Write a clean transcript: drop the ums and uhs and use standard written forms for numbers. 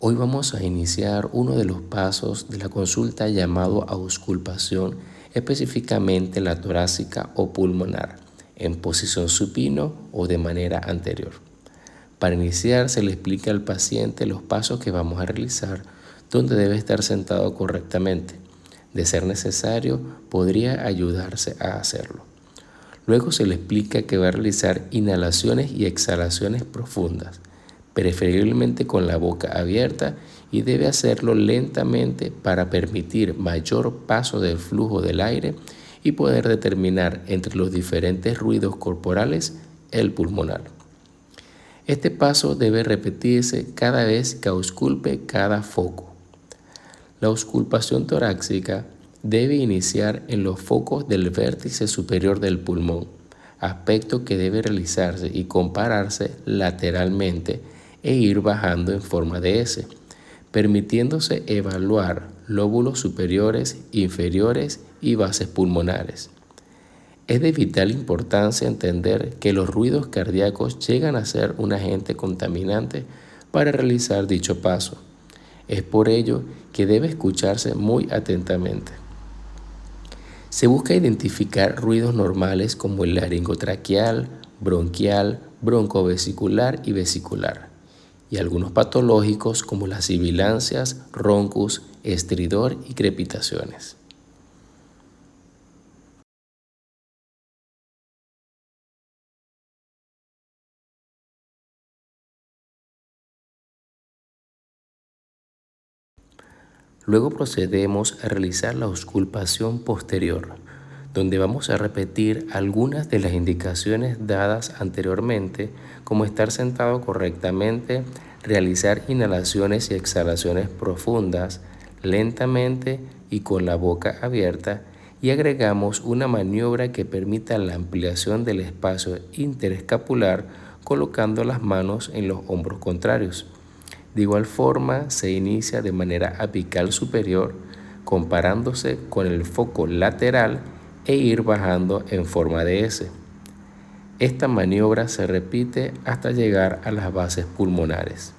Hoy vamos a iniciar uno de los pasos de la consulta llamado auscultación, específicamente la torácica o pulmonar, en posición supino o de manera anterior. Para iniciar se le explica al paciente los pasos que vamos a realizar, donde debe estar sentado correctamente. De ser necesario, podría ayudarse a hacerlo. Luego se le explica que va a realizar inhalaciones y exhalaciones profundas, preferiblemente con la boca abierta, y debe hacerlo lentamente para permitir mayor paso del flujo del aire y poder determinar entre los diferentes ruidos corporales el pulmonar. Este paso debe repetirse cada vez que ausculpe cada foco. La auscultación torácica debe iniciar en los focos del vértice superior del pulmón, aspecto que debe realizarse y compararse lateralmente e ir bajando en forma de S, permitiéndose evaluar lóbulos superiores, inferiores y bases pulmonares. Es de vital importancia entender que los ruidos cardíacos llegan a ser un agente contaminante para realizar dicho paso. Es por ello que debe escucharse muy atentamente. Se busca identificar ruidos normales como el laringotraqueal, bronquial, broncovesicular y vesicular, y algunos patológicos como las sibilancias, roncus, estridor y crepitaciones. Luego procedemos a realizar la auscultación posterior, donde vamos a repetir algunas de las indicaciones dadas anteriormente, como estar sentado correctamente, realizar inhalaciones y exhalaciones profundas, lentamente y con la boca abierta, y agregamos una maniobra que permita la ampliación del espacio interescapular colocando las manos en los hombros contrarios. De igual forma, se inicia de manera apical superior, comparándose con el foco lateral e ir bajando en forma de S. Esta maniobra se repite hasta llegar a las bases pulmonares.